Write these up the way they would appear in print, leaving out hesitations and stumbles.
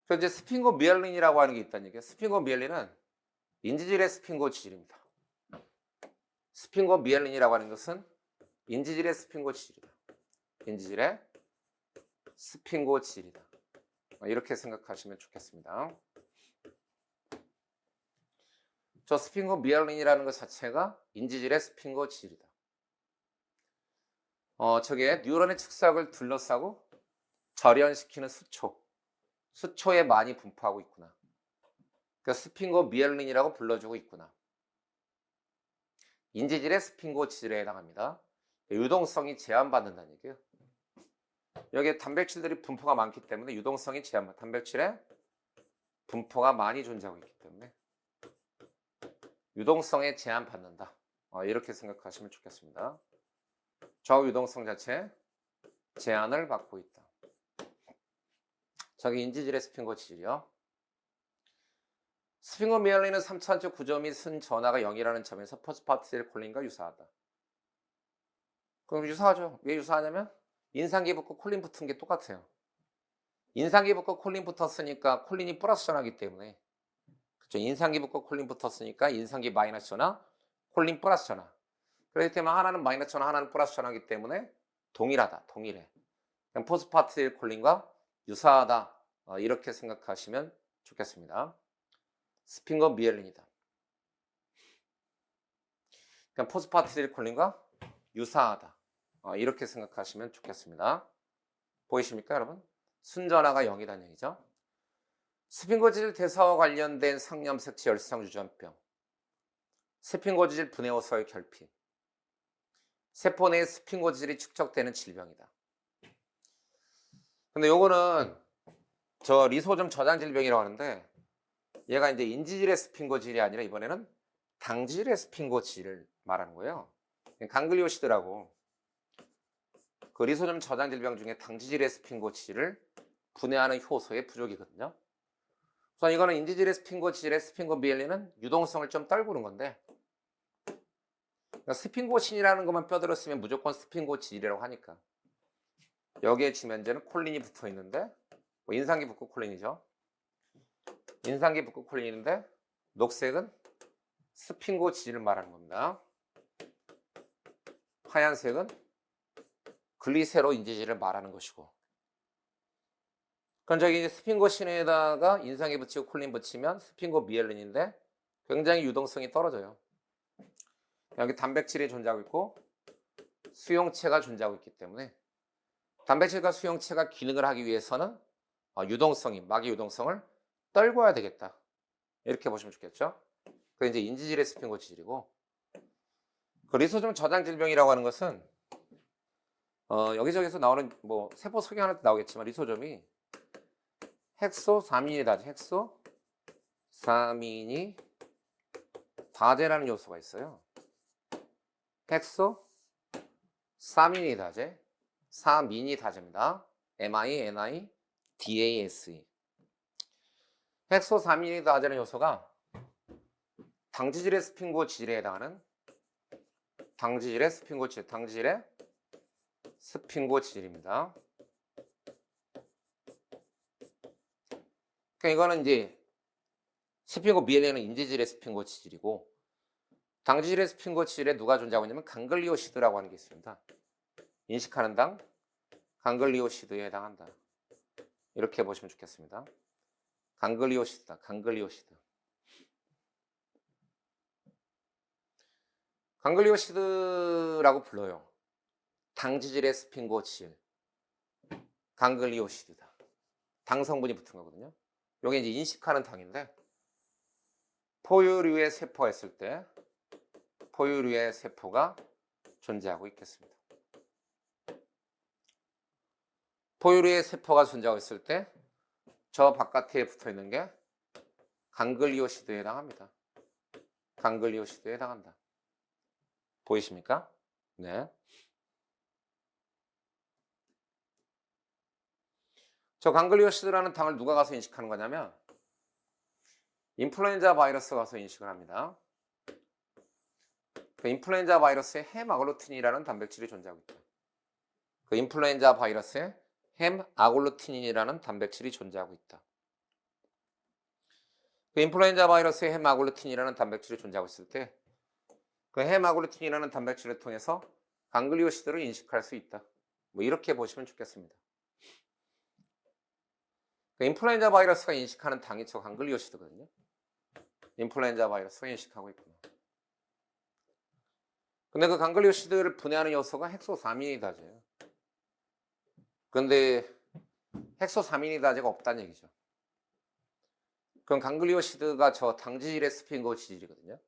그래서 이제 스핑고미엘린이라고 하는 게 있다는 얘기예요. 스핑고미엘린은 인지질의 스핑고 지질입니다. 스핑고미엘린이라고 하는 것은 인지질의 스핑고 지질이다. 인지질의 스핑고 지질이다. 이렇게 생각하시면 좋겠습니다. 저 스핑고미엘린이라는 것 자체가 인지질의 스핑고 지질이다. 저게 뉴런의 측석을 둘러싸고 절연시키는 수초에 많이 분포하고 있구나. 그러니까 스핑고미엘린이라고 불러주고 있구나. 인지질의 스핑고 지질에 해당합니다. 유동성이 제한받는다는 얘기예요. 여기에 단백질들이 분포가 많기 때문에 유동성이 제한받는다. 단백질에 분포가 많이 존재하고 있기 때문에 유동성에 제한받는다. 이렇게 생각하시면 좋겠습니다. 좌우 유동성 자체 제한을 받고 있다. 저기 인지질의 스핑고 지질이요. 스핑고미엘린은 3차원적 구조 및 순전하가 0이라는 점에서 포스파티딜콜린과 유사하다. 그럼 유사하죠. 왜 유사하냐면 인상기 붙고 콜린 붙은 게 똑같아요. 인상기 붙고 콜린 붙었으니까 콜린이 플러스 전하기 때문에, 그렇죠. 인상기 붙고 콜린 붙었으니까 인상기 마이너스 전하, 콜린 플러스 전하. 그렇기 때문에 하나는 마이너스 전하, 하나는 플러스 전하기 때문에 동일하다. 동일해. 그냥 포스파티딜콜린과 유사하다. 이렇게 생각하시면 좋겠습니다. 스핑고미엘린이다. 그냥 포스파티딜콜린과 유사하다. 이렇게 생각하시면 좋겠습니다. 보이십니까, 여러분? 순전하가 0이라는 얘기죠. 스핑고지질 대사와 관련된 상염, 색취, 열성, 유전병, 스핑고지질 분해호소의 결핍, 세포 내에 스핑고지질이 축적되는 질병이다. 근데 요거는 저 리소좀 저장 질병이라고 하는데, 얘가 이제 인지질의 스핑고질이 아니라 이번에는 당질의 스핑고질을 말하는 거예요. 강글리오시드라고 그 리소좀 저장 질병 중에 당지질의 스핑고질을 분해하는 효소의 부족이거든요. 우선 이거는 인지질의 스핑고질의 스핑고미엘린은 유동성을 좀 떨구는 건데, 그러니까 스핑고신이라는 것만 뼈들었으면 무조건 스핑고질이라고 하니까 여기에 지면제는 콜린이 붙어 있는데, 인상기 붙고 콜린이죠. 인상기 붙고 콜린인데 녹색은 스핑고지질을 말하는 겁니다. 하얀색은 글리세로 인지질을 말하는 것이고, 그럼 저기 스핑고신에다가 인상기 붙이고 콜린 붙이면 스핑고미엘린인데 굉장히 유동성이 떨어져요. 여기 단백질이 존재하고 있고 수용체가 존재하고 있기 때문에 단백질과 수용체가 기능을 하기 위해서는 마귀 유동성을 떨궈야 되겠다. 이렇게 보시면 좋겠죠. 그게 이제 인지질의 스핑고지질이고, 그 리소좀 저장 질병이라고 하는 것은 여기저기서 나오는 뭐 세포 소개하는 데 나오겠지만 리소좀이 헥소사미니다제, 헥소사미니다제라는 요소가 있어요. 헥소사미니다제, 사미니다제입니다. MINIDASE. 헥소사미니다제라는 요소가 당지질의 스핑고지질에 해당하는 당지질의 스핑고지질입니다. 그러니까 이거는 이제 스핑고미엘린은 인지질의 스핑고지질이고, 당지질의 스핑고지질에 누가 존재하고 있냐면 강글리오시드라고 하는 게 있습니다. 인식하는 당 강글리오시드에 해당한다. 이렇게 보시면 좋겠습니다. 강글리오시드다. 강글리오시드. 강글리오시드라고 불러요. 당지질의 스핑고지질. 강글리오시드다. 당 성분이 붙은 거거든요. 이게 이제 인식하는 당인데, 포유류의 세포가 있을 때 포유류의 세포가 존재하고 있겠습니다. 포유류의 세포가 존재하고 있을 때 저 바깥에 붙어 있는 게 강글리오시드에 해당합니다. 강글리오시드에 해당한다. 보이십니까? 네. 저 강글리오시드라는 당을 누가 가서 인식하는 거냐면 인플루엔자 바이러스가 가서 인식을 합니다. 그 인플루엔자 바이러스에 햄아글루틴이라는 단백질이 존재하고 있다. 그 인플루엔자 바이러스에 햄아글루틴이라는 단백질이 존재하고 있다. 그 인플루엔자 바이러스에 햄아글루틴이라는 단백질이 존재하고 있을 때 그 햄아글루틴이라는 단백질을 통해서 강글리오시드를 인식할 수 있다. 뭐 이렇게 보시면 좋겠습니다. 그 인플루엔자 바이러스가 인식하는 당이 저 강글리오시드거든요. 인플루엔자 바이러스가 인식하고 있구나. 근데 그 강글리오시드를 분해하는 요소가 헥소사미니다제예요. 근데 헥소사미니다제가 없다는 얘기죠. 그럼 강글리오시드가 저 당지질의 스핑고 지질이거든요.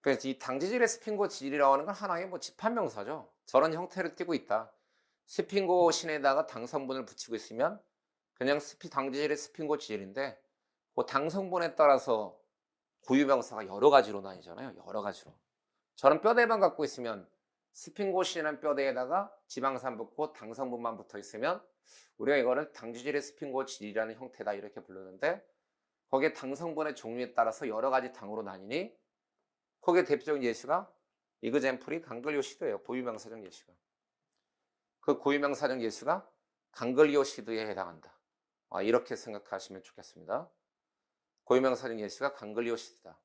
그래서 이 당지질의 스핑고 지질이라고 하는 건 하나의 뭐 집합명사죠. 저런 형태를 띠고 있다. 스핑고 신에다가 당성분을 붙이고 있으면 그냥 당지질의 스핑고 지질인데 그 당성분에 따라서 고유명사가 여러 가지로 나뉘잖아요. 여러 가지로. 저런 뼈대만 갖고 있으면 스핑고신이라는 뼈대에다가 지방산 붙고 당성분만 붙어 있으면 우리가 이거를 당지질의 스핑고 질이라는 형태다 이렇게 부르는데 거기에 당성분의 종류에 따라서 여러 가지 당으로 나뉘니 거기에 대표적인 예시가 이그젠플이 강글리오시드예요. 고유명사적 예시가. 그 고유명사적 예시가 강글리오시드에 해당한다. 이렇게 생각하시면 좋겠습니다. 고유명사적 예시가 강글리오시드다.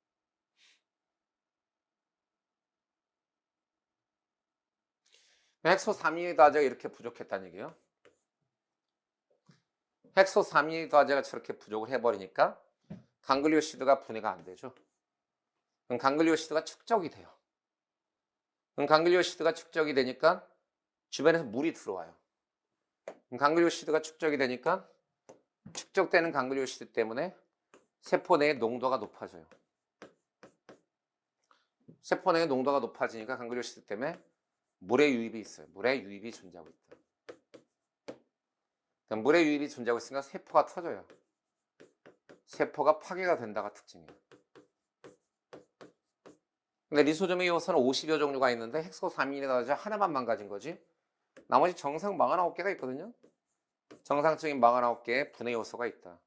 헥소사미니다제가 이렇게 부족했다는 얘기예요. 헥소사미니다제가 저렇게 부족을 해버리니까 강글리오시드가 분해가 안 되죠. 그럼 강글리오시드가 축적이 돼요. 그럼 강글리오시드가 축적이 되니까 주변에서 물이 들어와요. 그럼 강글리오시드가 축적이 되니까 축적되는 강글리오시드 때문에 세포 내의 농도가 높아져요. 세포 내의 농도가 높아지니까 강글리오시드 때문에 물의 유입이 있어요. 물의 유입이 존재하고 있다. 그러니까 물의 유입이 존재하고 있으니까 세포가 터져요. 세포가 파괴가 된다가 특징이에요. 근데 리소좀의 요소는 50여 종류가 있는데 헥소사미니다제 하나만 망가진 거지. 나머지 정상 49개가 있거든요. 정상적인 49개의 분해 요소가 있다.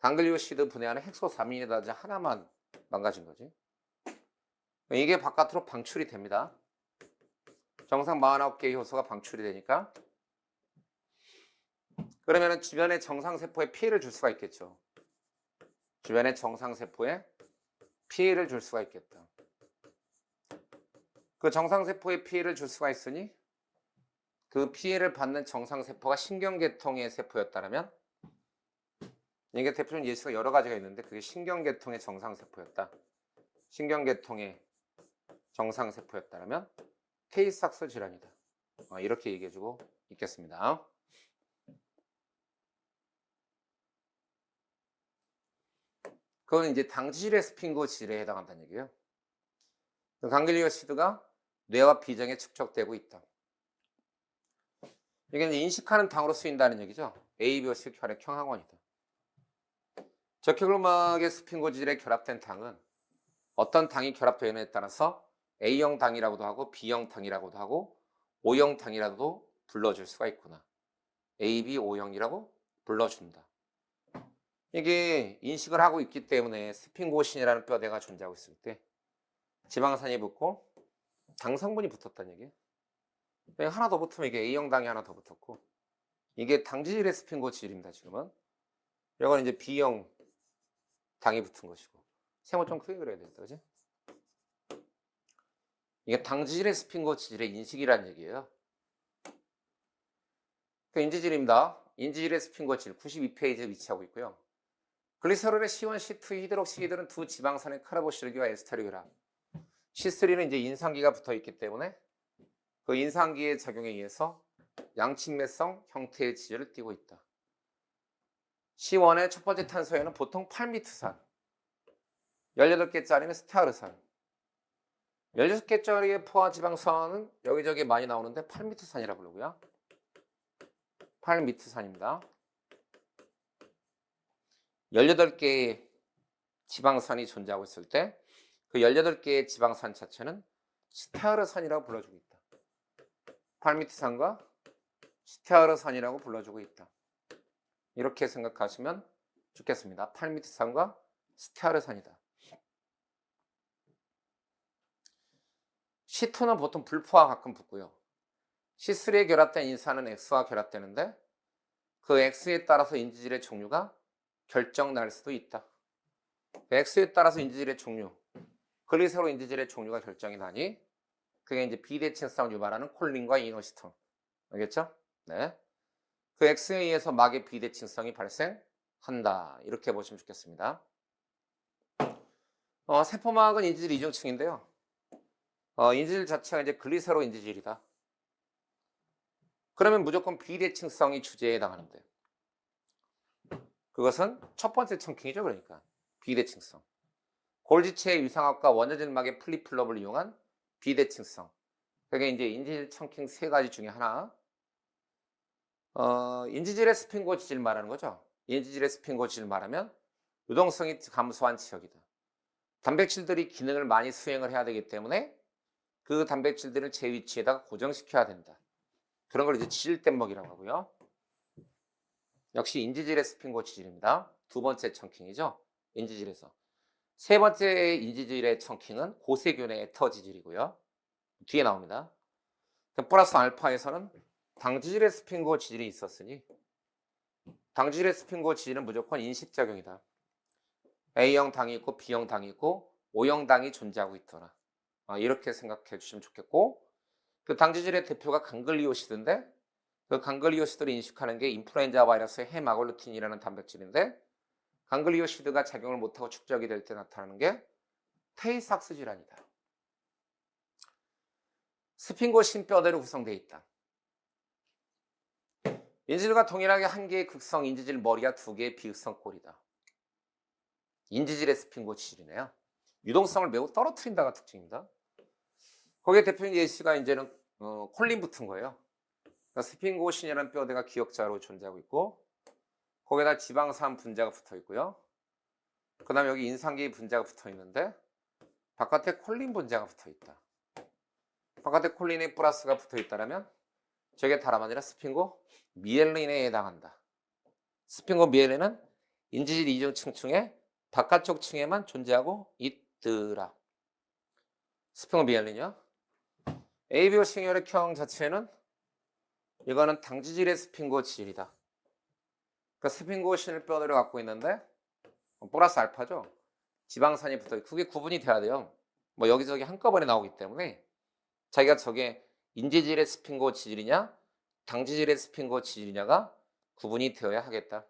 강글리오시드 분해하는 헥소사미니다제 하나만 망가진 거지. 이게 바깥으로 방출이 됩니다. 정상 49개의 효소가 방출이 되니까 그러면 주변의 정상세포에 피해를 줄 수가 있겠죠. 주변의 정상세포에 피해를 줄 수가 있겠다. 그 정상세포에 피해를 줄 수가 있으니 그 피해를 받는 정상세포가 신경계통의 세포였다면 이게 대표적인 예시가 여러 가지가 있는데 그게 신경계통의 정상세포였다. 신경계통의 정상세포였다면 테이삭스 질환이다. 이렇게 얘기해주고 있겠습니다. 그건 이제 당지질의 스핑고 질에 해당한다는 얘기예요. 강글리오시드가 뇌와 비정에 축적되고 있다. 이게 이제 인식하는 당으로 쓰인다는 얘기죠. ABOC 혈액형 항원이다. 적혈구막의 스핑고질에 결합된 당은 어떤 당이 결합되느냐에 따라서 A형 당이라고도 하고 B형 당이라고도 하고 O형 당이라도 불러줄 수가 있구나. AB O형이라고 불러준다. 이게 인식을 하고 있기 때문에 스핑고신이라는 뼈대가 존재하고 있을 때 지방산이 붙고 당성분이 붙었다는 얘기예요. 하나 더 붙으면 이게 A형 당이 하나 더 붙었고 이게 당지질의 스핑고질입니다. 지금은 이건 이제 B형 당이 붙은 것이고 세모 좀 크게 그려야 되겠다, 그지? 이게 당지질의 스핑고질의 인식이라는 얘기예요. 그 인지질입니다. 인지질의 스핑고질 92페이지에 위치하고 있고요. 글리서롤의 C1, C2, 히드록시기들은 두 지방산의 카르보실기와 에스테르기라. C3는 이제 인상기가 붙어 있기 때문에 그 인상기의 작용에 의해서 양친매성 형태의 지질을 띠고 있다. C1의 첫 번째 탄소에는 보통 팔미트산, 18개짜리는 스타르산, 16개짜리의 포화지방산은 여기저기 많이 나오는데 팔미트산이라고 부르고요. 팔미트산입니다. 18개의 지방산이 존재하고 있을 때 그 18개의 지방산 자체는 스테아르산이라고 불러주고 있다. 팔미트산과 스테아르산이라고 불러주고 있다. 이렇게 생각하시면 좋겠습니다. 팔미트산과 스테아르산이다. C2는 보통 불포화 가끔 붙고요. C3에 결합된 인산은 X와 결합되는데 그 X에 따라서 인지질의 종류가 결정 날 수도 있다. X에 따라서 인지질의 종류, 글리세로 인지질의 종류가 결정이 나니 그게 이제 비대칭성을 유발하는 콜린과 이노시톤. 알겠죠? 네. 그 X에 의해서 막의 비대칭성이 발생한다. 이렇게 보시면 좋겠습니다. 세포막은 인지질 이중층인데요. 인지질 자체가 이제 글리세로 인지질이다. 그러면 무조건 비대칭성이 주제에 해당하는데 그것은 첫 번째 청킹이죠. 그러니까 비대칭성. 골지체의 유상학과 원자질막의 플립플롭을 이용한 비대칭성. 그게 이제 인지질 청킹 세 가지 중에 하나. 인지질의 스핀고 지질 말하는 거죠. 인지질의 스핀고 지질 말하면 유동성이 감소한 지역이다. 단백질들이 기능을 많이 수행을 해야 되기 때문에 그 단백질들을 제 위치에다가 고정시켜야 된다. 그런 걸 이제 지질뗏목이라고 하고요. 역시 인지질의 스핀고 지질입니다. 두 번째 청킹이죠. 인지질에서. 세 번째 인지질의 청킹은 고세균의 에터 지질이고요. 뒤에 나옵니다. 플러스 알파에서는 당지질의 스핀고 지질이 있었으니 당지질의 스핀고 지질은 무조건 인식작용이다. A형 당이 있고 B형 당이 있고 O형 당이 존재하고 있더라. 이렇게 생각해 주시면 좋겠고 그 당지질의 대표가 강글리오시드인데 그 강글리오시드를 인식하는 게 인플루엔자 바이러스의 헤마글루틴이라는 단백질인데 강글리오시드가 작용을 못하고 축적이 될 때 나타나는 게 테이삭스 질환이다. 스핀고 신뼈대로 구성되어 있다. 인지질과 동일하게 한 개의 극성 인지질 머리와 두 개의 비극성 꼴이다. 인지질의 스핀고 지질이네요. 유동성을 매우 떨어뜨린다가 특징입니다. 거기에 대표적인 예시가 이제는 콜린 붙은 거예요. 그러니까 스핀고 신이라는 뼈대가 기역자로 존재하고 있고 거기에다 지방산 분자가 붙어 있고요. 그 다음에 여기 인상계의 분자가 붙어 있는데 바깥에 콜린 분자가 붙어 있다. 바깥에 콜린의 플러스가 붙어 있다면 저게 다름 아니라 스핀고 미엘린에 해당한다. 스핀고 미엘린은 인지질 이중층층의 바깥쪽 층에만 존재하고 있더라. 스핀고 미엘린이요. ABO 싱혈액형 자체는 이거는 당지질의 스핀고 지질이다. 그러니까 스핀고 신혈뼈대를 갖고 있는데 플러스 알파죠. 지방산이 붙어 있고 그게 구분이 돼야 돼요. 뭐 여기저기 한꺼번에 나오기 때문에 자기가 저게 인지질의 스핀고 지질이냐 당지질의 스핀고 지질이냐가 구분이 되어야 하겠다.